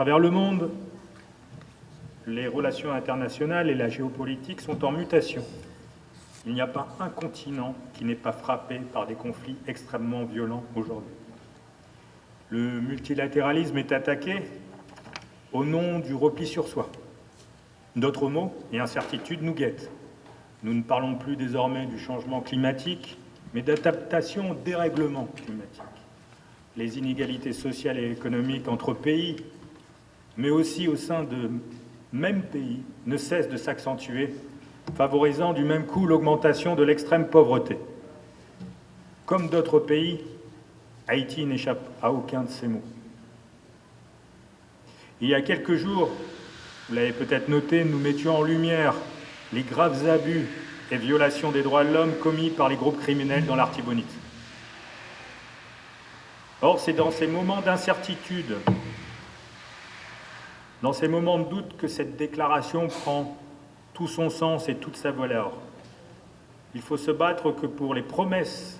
travers le monde, les relations internationales et la géopolitique sont en mutation. Il n'y a pas un continent qui n'est pas frappé par des conflits extrêmement violents aujourd'hui. Le multilatéralisme est attaqué au nom du repli sur soi. D'autres maux et incertitudes nous guettent. Nous ne parlons plus désormais du changement climatique, mais d'adaptation au dérèglement climatique. Les inégalités sociales et économiques entre pays, mais aussi au sein de mêmes pays, ne cessent de s'accentuer, favorisant du même coup l'augmentation de l'extrême pauvreté. Comme d'autres pays, Haïti n'échappe à aucun de ces maux. Il y a quelques jours, vous l'avez peut-être noté, nous mettions en lumière les graves abus et violations des droits de l'homme commis par les groupes criminels dans l'Artibonite. Or, c'est dans ces moments d'incertitude, dans ces moments de doute que cette déclaration prend tout son sens et toute sa valeur. Il faut se battre que pour les promesses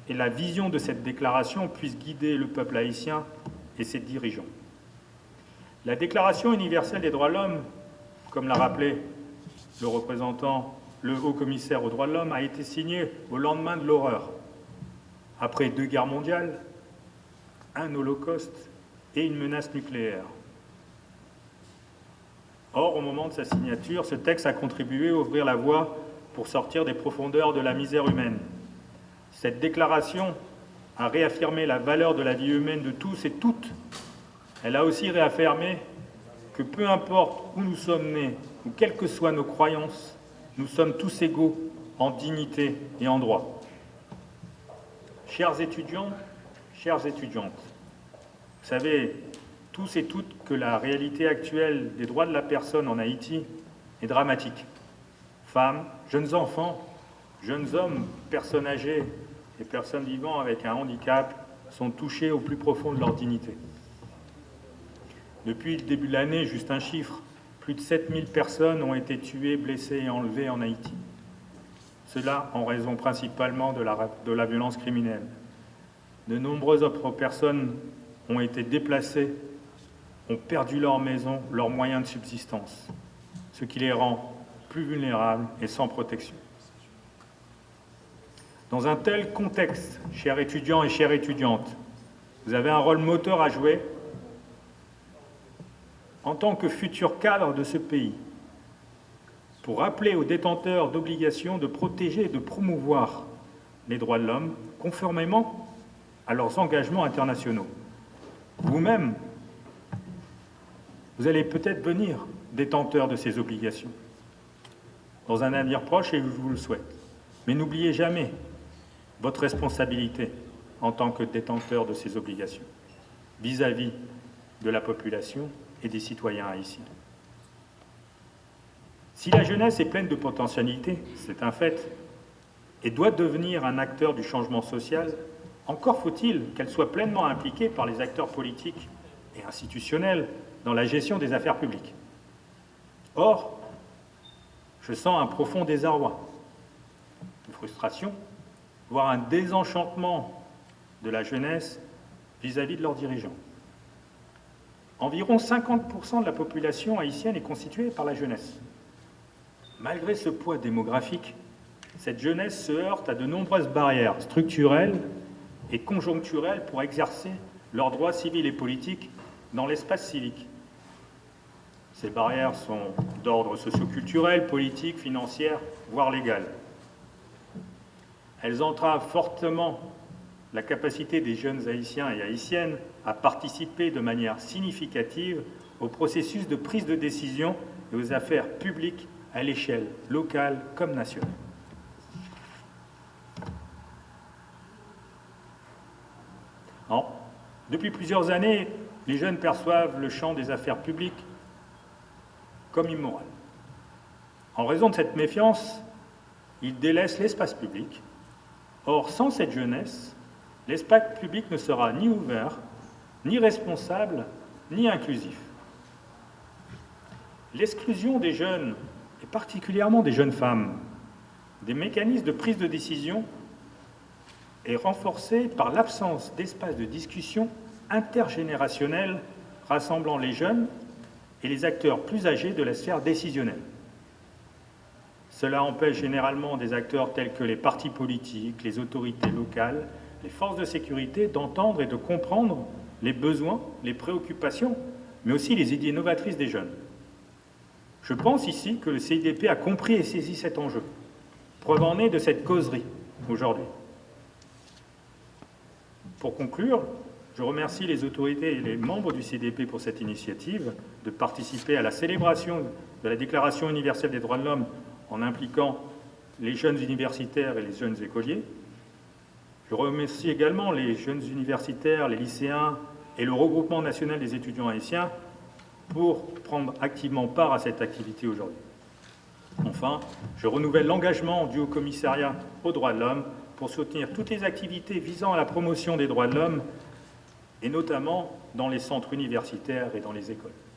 et la vision de cette déclaration puissent guider le peuple haïtien et ses dirigeants. La Déclaration universelle des droits de l'homme, comme l'a rappelé le représentant, le haut-commissaire aux droits de l'homme, a été signée au lendemain de l'horreur, après 2 guerres mondiales, un holocauste et une menace nucléaire. Or, au moment de sa signature, ce texte a contribué à ouvrir la voie pour sortir des profondeurs de la misère humaine. Cette déclaration a réaffirmé la valeur de la vie humaine de tous et toutes. Elle a aussi réaffirmé que peu importe où nous sommes nés, ou quelles que soient nos croyances, nous sommes tous égaux en dignité et en droit. Chers étudiants, chères étudiantes, vous savez tous et toutes que la réalité actuelle des droits de la personne en Haïti est dramatique. Femmes, jeunes enfants, jeunes hommes, personnes âgées et personnes vivant avec un handicap sont touchés au plus profond de leur dignité. Depuis le début de l'année, juste un chiffre, plus de 7000 personnes ont été tuées, blessées et enlevées en Haïti. Cela en raison principalement de la violence criminelle. De nombreuses autres personnes ont été déplacées, ont perdu leur maison, leurs moyens de subsistance, ce qui les rend plus vulnérables et sans protection. Dans un tel contexte, chers étudiants et chères étudiantes, vous avez un rôle moteur à jouer en tant que futur cadre de ce pays, pour rappeler aux détenteurs d'obligations de protéger et de promouvoir les droits de l'homme conformément à leurs engagements internationaux. Vous-même, vous allez peut-être devenir détenteur de ces obligations dans un avenir proche, et je vous le souhaite. Mais n'oubliez jamais votre responsabilité en tant que détenteur de ces obligations vis-à-vis de la population et des citoyens haïtiens. Si la jeunesse est pleine de potentialités, c'est un fait, et doit devenir un acteur du changement social, encore faut-il qu'elle soit pleinement impliquée par les acteurs politiques et institutionnels dans la gestion des affaires publiques. Or, je sens un profond désarroi, une frustration, voire un désenchantement de la jeunesse vis-à-vis de leurs dirigeants. Environ 50% de la population haïtienne est constituée par la jeunesse. Malgré ce poids démographique, cette jeunesse se heurte à de nombreuses barrières structurelles et conjoncturelles pour exercer leurs droits civils et politiques dans l'espace civique. Ces barrières sont d'ordre socio-culturel, politique, financière, voire légal. Elles entravent fortement la capacité des jeunes haïtiens et haïtiennes à participer de manière significative au processus de prise de décision et aux affaires publiques à l'échelle locale comme nationale. Alors, depuis plusieurs années, les jeunes perçoivent le champ des affaires publiques comme immoral. En raison de cette méfiance, ils délaissent l'espace public. Or, sans cette jeunesse, l'espace public ne sera ni ouvert, ni responsable, ni inclusif. L'exclusion des jeunes, et particulièrement des jeunes femmes, des mécanismes de prise de décision est renforcée par l'absence d'espace de discussion intergénérationnel rassemblant les jeunes et les acteurs plus âgés de la sphère décisionnelle. Cela empêche généralement des acteurs tels que les partis politiques, les autorités locales, les forces de sécurité d'entendre et de comprendre les besoins, les préoccupations, mais aussi les idées novatrices des jeunes. Je pense ici que le CIDP a compris et saisi cet enjeu. Preuve en est de cette causerie aujourd'hui. Pour conclure, je remercie les autorités et les membres du CIDP pour cette initiative de participer à la célébration de la Déclaration universelle des droits de l'homme en impliquant les jeunes universitaires et les jeunes écoliers. Je remercie également les jeunes universitaires, les lycéens et le regroupement national des étudiants haïtiens pour prendre activement part à cette activité aujourd'hui. Enfin, je renouvelle l'engagement du Haut-Commissariat aux droits de l'homme pour soutenir toutes les activités visant à la promotion des droits de l'homme, et notamment dans les centres universitaires et dans les écoles.